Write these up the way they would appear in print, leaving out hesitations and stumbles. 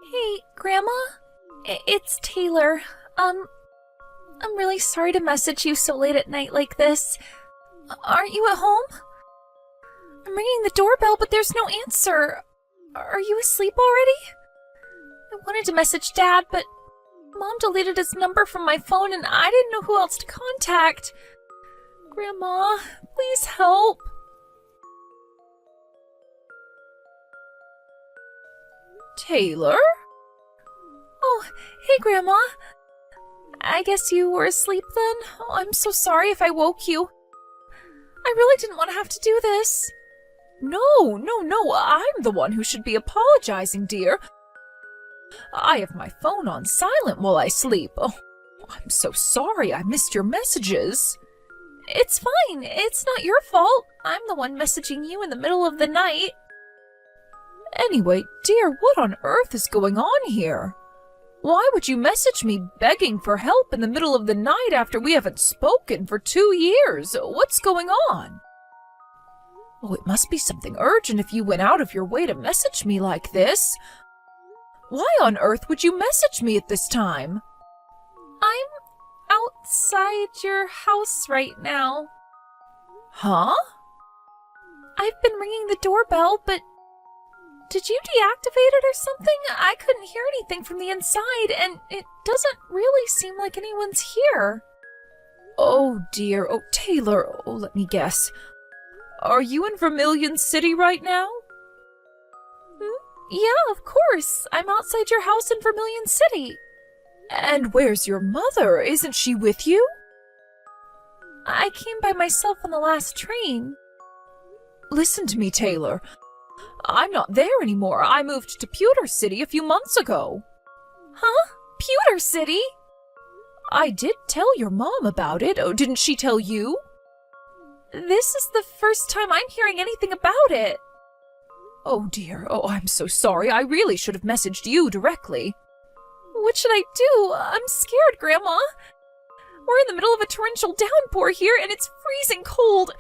Hey, Grandma? It's Taylor. I'm really sorry to message you so late at night like this. Aren't you at home? I'm ringing the doorbell, but there's no answer. Are you asleep already? I wanted to message Dad, but Mom deleted his number from my phone and I didn't know who else to contact. Grandma, please help. Taylor? Oh, hey, Grandma. I guess you were asleep then? Oh, I'm so sorry if I woke you. I really didn't want to have to do this. No, I'm the one who should be apologizing, dear. I have my phone on silent while I sleep. Oh, I'm so sorry I missed your messages. It's fine. It's not your fault. I'm the one messaging you in the middle of the night. Anyway, dear, what on earth is going on here? Why would you message me begging for help in the middle of the night after we haven't spoken for 2 years? What's going on? Oh, it must be something urgent if you went out of your way to message me like this. Why on earth would you message me at this time? I'm outside your house right now. Huh? I've been ringing the doorbell, but did you deactivate it or something? I couldn't hear anything from the inside, and it doesn't really seem like anyone's here. Oh, dear. Oh, Taylor. Oh, let me guess. Are you in Vermilion City right now? Yeah, of course. I'm outside your house in Vermilion City. And where's your mother? Isn't she with you? I came by myself on the last train. Listen to me, Taylor. I'm not there anymore. I moved to Pewter City a few months ago. Huh? Pewter City? I did tell your mom about it. Oh, didn't she tell you? This is the first time I'm hearing anything about it. Oh, dear. Oh, I'm so sorry. I really should have messaged you directly. What should I do? I'm scared, Grandma. We're in the middle of a torrential downpour here, and it's freezing cold.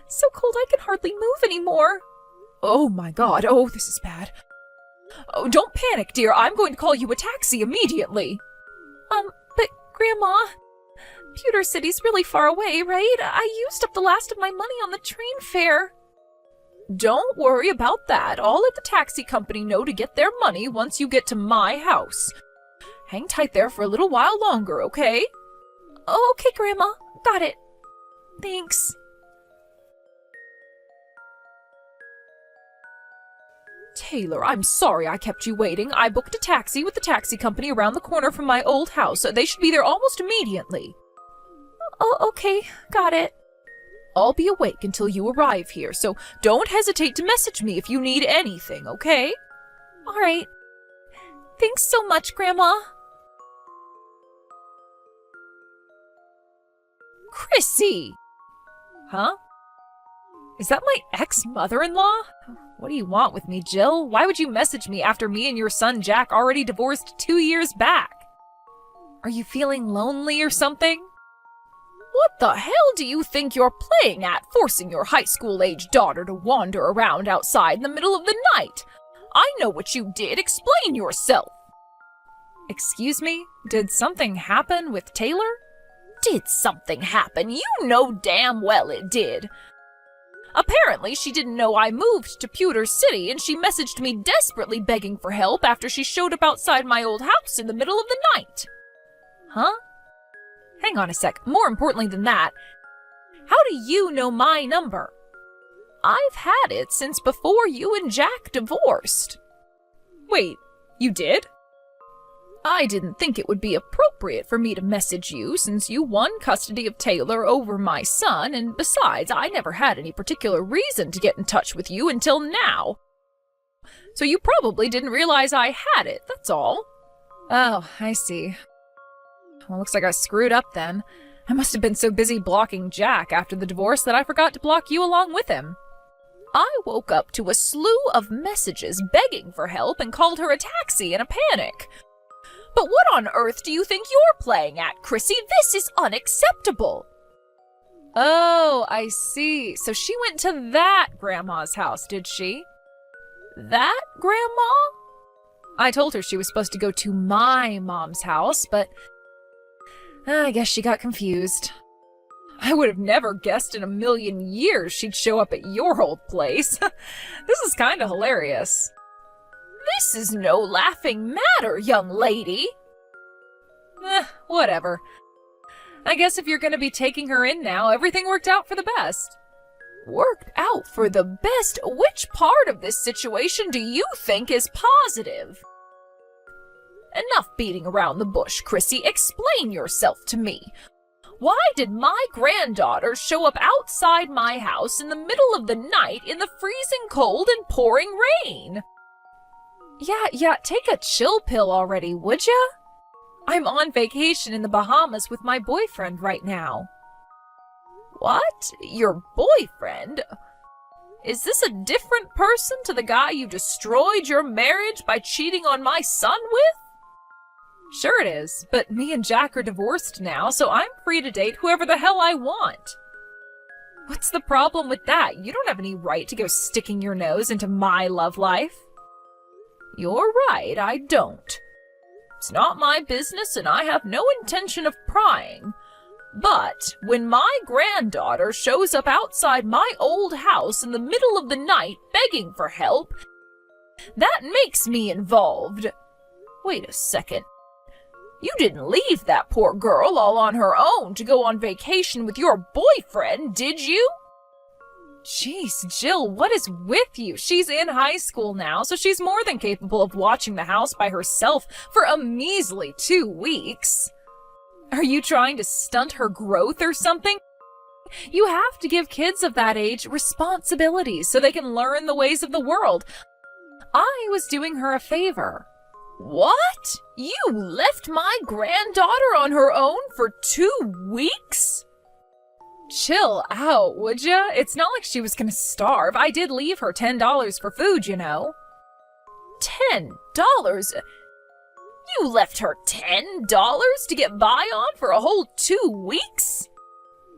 So cold I can hardly move anymore. Oh, my God. Oh, this is bad. Oh, don't panic, dear. I'm going to call you a taxi immediately. But Grandma, Pewter City's really far away, right? I used up the last of my money on the train fare. Don't worry about that. I'll let the taxi company know to get their money once you get to my house. Hang tight there for a little while longer, okay? Okay, Grandma. Got it. Thanks. Taylor, I'm sorry I kept you waiting. I booked a taxi with the taxi company around the corner from my old house. They should be there almost immediately. Oh, okay. Got it. I'll be awake until you arrive here, so don't hesitate to message me if you need anything, okay? All right. Thanks so much, Grandma. Chrissy! Huh? Is that my ex-mother-in-law? What do you want with me, Jill? Why would you message me after me and your son Jack already divorced 2 years back? Are you feeling lonely or something? What the hell do you think you're playing at, forcing your high school-age daughter to wander around outside in the middle of the night? I know what you did. Explain yourself. Excuse me? Did something happen with Taylor? Did something happen? You know damn well it did. Apparently, she didn't know I moved to Pewter City, and she messaged me desperately begging for help after she showed up outside my old house in the middle of the night. Huh? Hang on a sec. More importantly than that, how do you know my number? I've had it since before you and Jack divorced. Wait, you did? I didn't think it would be appropriate for me to message you since you won custody of Taylor over my son, and besides, I never had any particular reason to get in touch with you until now. So you probably didn't realize I had it, that's all. Oh, I see. Well, looks like I screwed up then. I must have been so busy blocking Jack after the divorce that I forgot to block you along with him. I woke up to a slew of messages begging for help and called her a taxi in a panic. But what on earth do you think you're playing at, Chrissy? This is unacceptable. Oh, I see. So she went to that grandma's house, did she? That grandma? I told her she was supposed to go to my mom's house, but I guess she got confused. I would have never guessed in a million years she'd show up at your old place. This is kind of hilarious. This is no laughing matter, young lady. Whatever. I guess if you're going to be taking her in now, everything worked out for the best. Worked out for the best? Which part of this situation do you think is positive? Enough beating around the bush, Chrissy. Explain yourself to me. Why did my granddaughter show up outside my house in the middle of the night in the freezing cold and pouring rain? Yeah, take a chill pill already, would ya? I'm on vacation in the Bahamas with my boyfriend right now. What? Your boyfriend? Is this a different person to the guy you destroyed your marriage by cheating on my son with? Sure it is, but me and Jack are divorced now, so I'm free to date whoever the hell I want. What's the problem with that? You don't have any right to go sticking your nose into my love life. You're right, I don't. It's not my business and I have no intention of prying. But when my granddaughter shows up outside my old house in the middle of the night begging for help, that makes me involved. Wait a second. You didn't leave that poor girl all on her own to go on vacation with your boyfriend, did you? Jeez, Jill, what is with you? She's in high school now, so she's more than capable of watching the house by herself for a measly 2 weeks. Are you trying to stunt her growth or something? You have to give kids of that age responsibilities so they can learn the ways of the world. I was doing her a favor. What? You left my granddaughter on her own for 2 weeks? Chill out, would ya? It's not like she was gonna starve. I did leave her $10 for food, you know. $10? You left her $10 to get by on for a whole 2 weeks?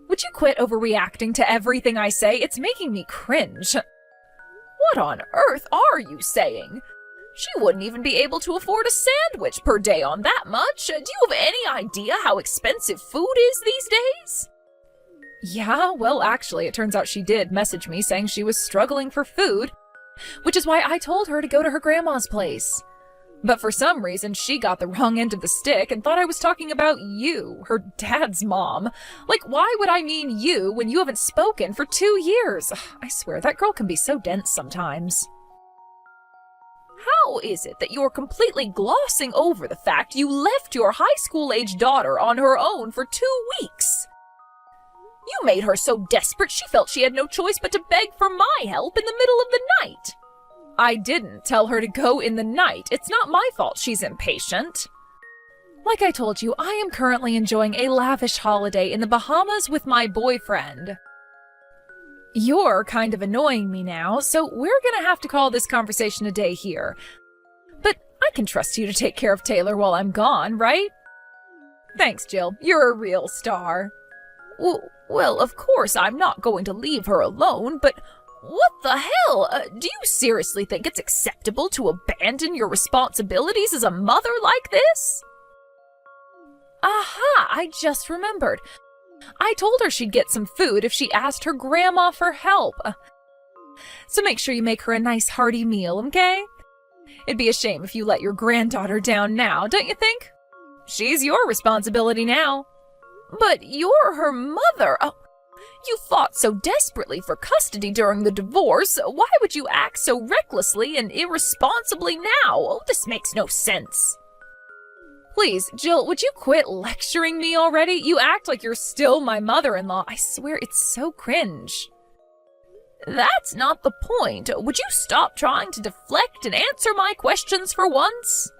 Would you quit overreacting to everything I say? It's making me cringe. What on earth are you saying? She wouldn't even be able to afford a sandwich per day on that much. Do you have any idea how expensive food is these days? Yeah, well, actually, it turns out she did message me saying she was struggling for food, which is why I told her to go to her grandma's place. But for some reason, she got the wrong end of the stick and thought I was talking about you, her dad's mom. Like, why would I mean you when you haven't spoken for 2 years? I swear, that girl can be so dense sometimes. How is it that you're completely glossing over the fact you left your high school-age daughter on her own for 2 weeks? You made her so desperate she felt she had no choice but to beg for my help in the middle of the night. I didn't tell her to go in the night. It's not my fault she's impatient. Like I told you, I am currently enjoying a lavish holiday in the Bahamas with my boyfriend. You're kind of annoying me now, so we're gonna have to call this conversation a day here. But I can trust you to take care of Taylor while I'm gone, right? Thanks, Jill. You're a real star. Well, of course I'm not going to leave her alone, but what the hell? Do you seriously think it's acceptable to abandon your responsibilities as a mother like this? Aha, I just remembered. I told her she'd get some food if she asked her grandma for help. So make sure you make her a nice hearty meal, okay? It'd be a shame if you let your granddaughter down now, don't you think? She's your responsibility now. But you're her mother. You fought so desperately for custody during the divorce. Why would you act so recklessly and irresponsibly now? Oh, this makes no sense. Please, Jill, would you quit lecturing me already? You act like you're still my mother-in-law. I swear it's so cringe. That's not the point. Would you stop trying to deflect and answer my questions for once?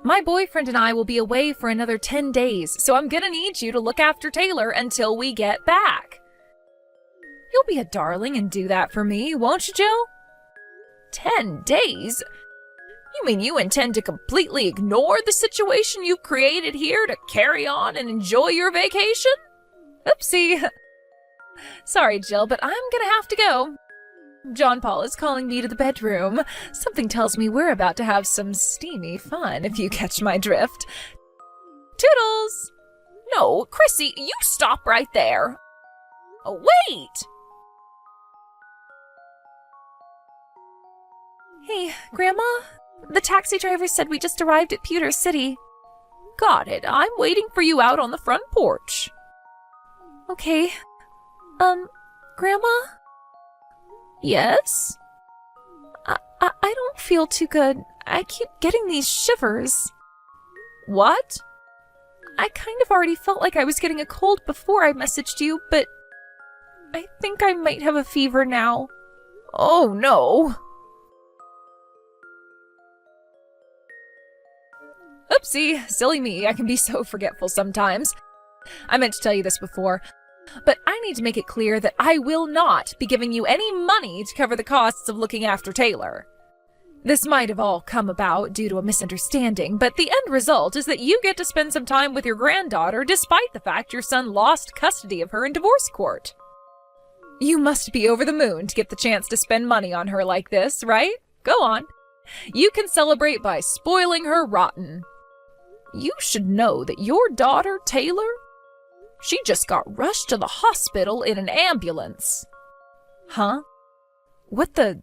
My boyfriend and I will be away for another 10 days, so I'm gonna need you to look after Taylor until we get back. You'll be a darling and do that for me, won't you, Jill? 10 days? You mean you intend to completely ignore the situation you've created here to carry on and enjoy your vacation? Oopsie. Sorry, Jill, but I'm gonna have to go. John Paul is calling me to the bedroom. Something tells me we're about to have some steamy fun, if you catch my drift. Toodles! No, Chrissy, you stop right there. Oh, wait! Hey, Grandma? The taxi driver said we just arrived at Pewter City. Got it. I'm waiting for you out on the front porch. Okay. Grandma? Yes? I don't feel too good. I keep getting these shivers. What? I kind of already felt like I was getting a cold before I messaged you, but I think I might have a fever now. Oh, no. Oopsie, silly me, I can be so forgetful sometimes. I meant to tell you this before, but I need to make it clear that I will not be giving you any money to cover the costs of looking after Taylor. This might have all come about due to a misunderstanding, but the end result is that you get to spend some time with your granddaughter despite the fact your son lost custody of her in divorce court. You must be over the moon to get the chance to spend money on her like this, right? Go on. You can celebrate by spoiling her rotten. You should know that your daughter, Taylor, she just got rushed to the hospital in an ambulance. Huh? What the...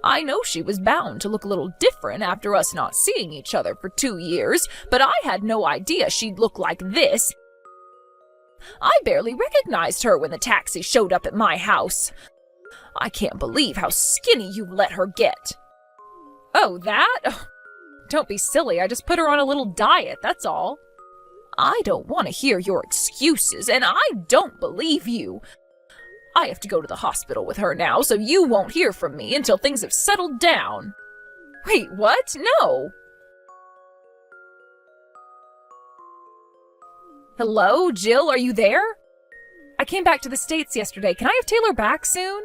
I know she was bound to look a little different after us not seeing each other for 2 years, but I had no idea she'd look like this. I barely recognized her when the taxi showed up at my house. I can't believe how skinny you let her get. Oh, that? Oh, don't be silly, I just put her on a little diet, that's all. I don't want to hear your excuses, and I don't believe you. I have to go to the hospital with her now, so you won't hear from me until things have settled down. Wait, what? No. Hello, Jill, are you there? I came back to the States yesterday. Can I have Taylor back soon?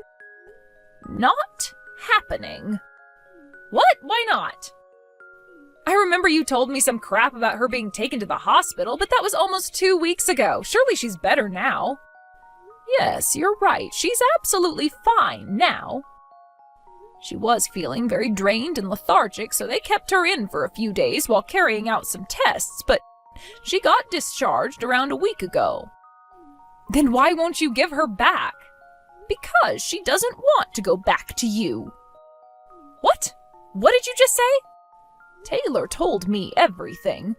Not happening. What? Why not? I remember you told me some crap about her being taken to the hospital, but that was almost 2 weeks ago. Surely she's better now. Yes, you're right. She's absolutely fine now. She was feeling very drained and lethargic, so they kept her in for a few days while carrying out some tests, but she got discharged around a week ago. Then why won't you give her back? Because she doesn't want to go back to you. What? What did you just say? Taylor told me everything.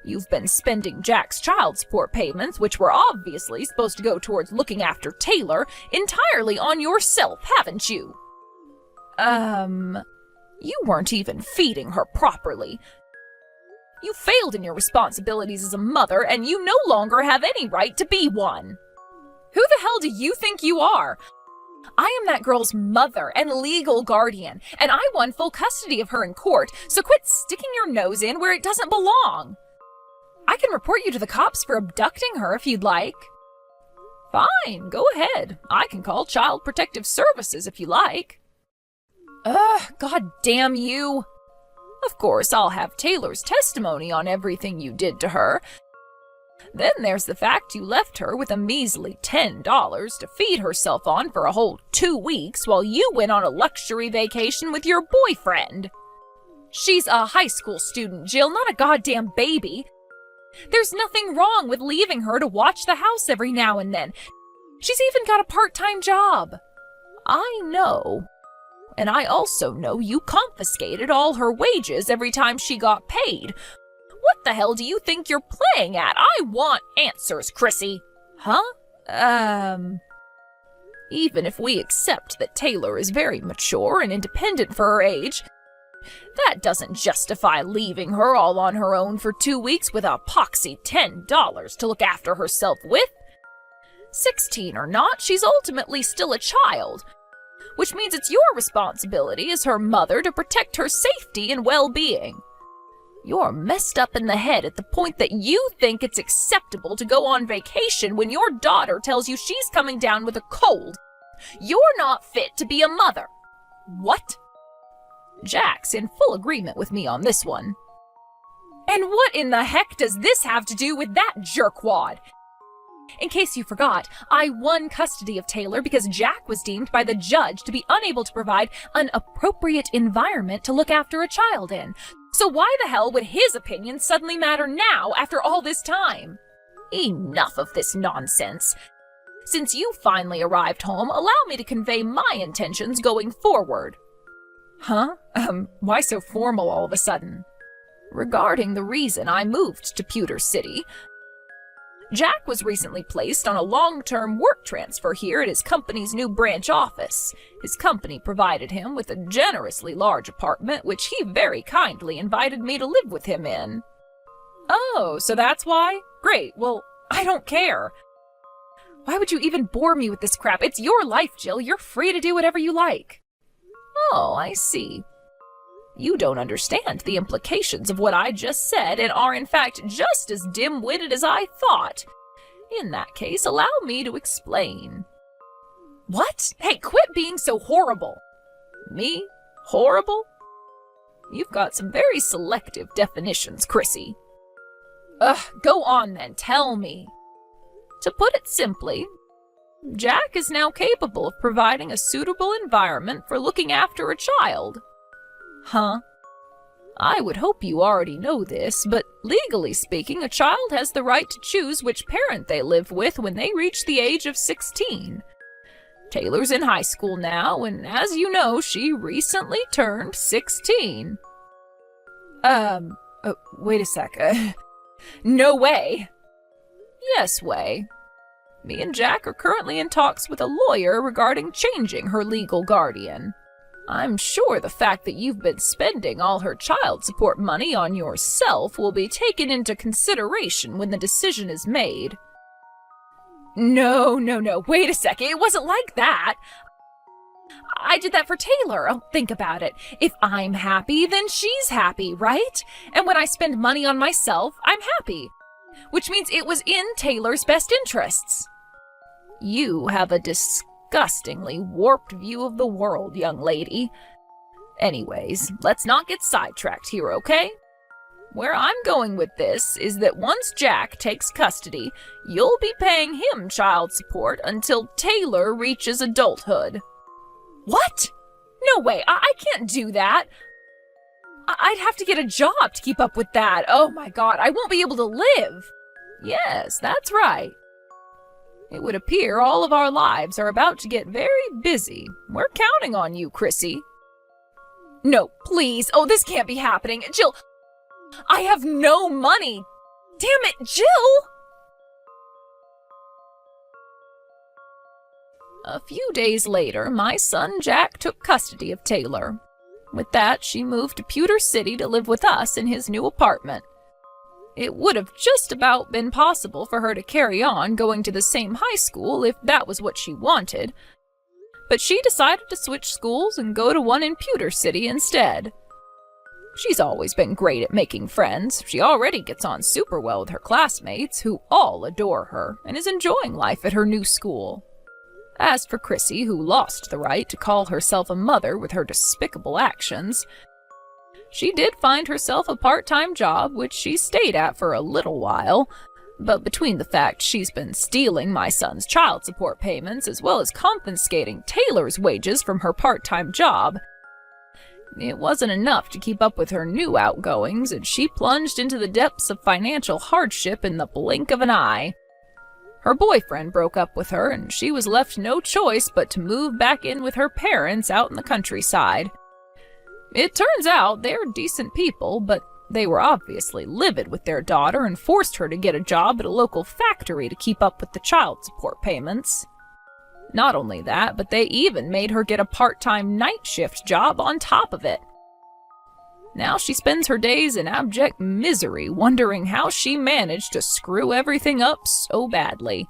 You've been spending Jack's child support payments, which were obviously supposed to go towards looking after Taylor, entirely on yourself, haven't you? You weren't even feeding her properly. You failed in your responsibilities as a mother, and you no longer have any right to be one. Who the hell do you think you are? I am that girl's mother and legal guardian, and I won full custody of her in court, so quit sticking your nose in where it doesn't belong. I can report you to the cops for abducting her if you'd like. Fine, go ahead. I can call Child Protective Services if you like. God damn you. Of course, I'll have Taylor's testimony on everything you did to her. Then there's the fact you left her with a measly $10 to feed herself on for a whole 2 weeks while you went on a luxury vacation with your boyfriend. She's a high school student, Jill, not a goddamn baby. There's nothing wrong with leaving her to watch the house every now and then. She's even got a part-time job. I know. And I also know you confiscated all her wages every time she got paid. What the hell do you think you're playing at? I want answers, Chrissy. Huh? Even if we accept that Taylor is very mature and independent for her age, that doesn't justify leaving her all on her own for 2 weeks with a poxy $10 to look after herself with. 16 or not, she's ultimately still a child, which means it's your responsibility as her mother to protect her safety and well-being. You're messed up in the head at the point that you think it's acceptable to go on vacation when your daughter tells you she's coming down with a cold. You're not fit to be a mother. What? Jack's in full agreement with me on this one. And what in the heck does this have to do with that jerkwad? In case you forgot, I won custody of Taylor because Jack was deemed by the judge to be unable to provide an appropriate environment to look after a child in. So why the hell would his opinion suddenly matter now after all this time? Enough of this nonsense. Since you finally arrived home, allow me to convey my intentions going forward. Huh? Why so formal all of a sudden? Regarding the reason I moved to Pewter City, Jack was recently placed on a long-term work transfer here at his company's new branch office. His company provided him with a generously large apartment, which he very kindly invited me to live with him in. Oh, so that's why? Great, well, I don't care. Why would you even bore me with this crap? It's your life, Jill. You're free to do whatever you like. Oh, I see. You don't understand the implications of what I just said and are in fact just as dim-witted as I thought. In that case, allow me to explain. What? Hey, quit being so horrible. Me? Horrible? You've got some very selective definitions, Chrissy. Go on then, tell me. To put it simply, Jack is now capable of providing a suitable environment for looking after a child. Huh? I would hope you already know this, but legally speaking, a child has the right to choose which parent they live with when they reach the age of 16. Taylor's in high school now, and as you know, she recently turned 16. Wait a sec. No way. Yes way. Me and Jack are currently in talks with a lawyer regarding changing her legal guardian. I'm sure the fact that you've been spending all her child support money on yourself will be taken into consideration when the decision is made. No, wait a second, it wasn't like that. I did that for Taylor. Oh, think about it. If I'm happy, then she's happy, right? And when I spend money on myself, I'm happy. Which means it was in Taylor's best interests. You have a disgustingly warped view of the world, young lady. Anyways, let's not get sidetracked here, okay? Where I'm going with this is that once Jack takes custody, you'll be paying him child support until Taylor reaches adulthood. What? No way, I can't do that. I'd have to get a job to keep up with that. Oh my God, I won't be able to live. Yes, that's right. It would appear all of our lives are about to get very busy. We're counting on you, Chrissy. No, please. Oh, this can't be happening. Jill, I have no money. Damn it, Jill! A few days later, my son Jack took custody of Taylor. With that, she moved to Pewter City to live with us in his new apartment. It would have just about been possible for her to carry on going to the same high school if that was what she wanted, but she decided to switch schools and go to one in Pewter City instead. She's always been great at making friends. She already gets on super well with her classmates, who all adore her, and is enjoying life at her new school. As for Chrissy, who lost the right to call herself a mother with her despicable actions, she did find herself a part-time job, which she stayed at for a little while, but between the fact she's been stealing my son's child support payments as well as confiscating Taylor's wages from her part-time job, it wasn't enough to keep up with her new outgoings, and she plunged into the depths of financial hardship in the blink of an eye. Her boyfriend broke up with her, and she was left no choice but to move back in with her parents out in the countryside. It turns out they're decent people, but they were obviously livid with their daughter and forced her to get a job at a local factory to keep up with the child support payments. Not only that, but they even made her get a part-time night shift job on top of it. Now she spends her days in abject misery, wondering how she managed to screw everything up so badly.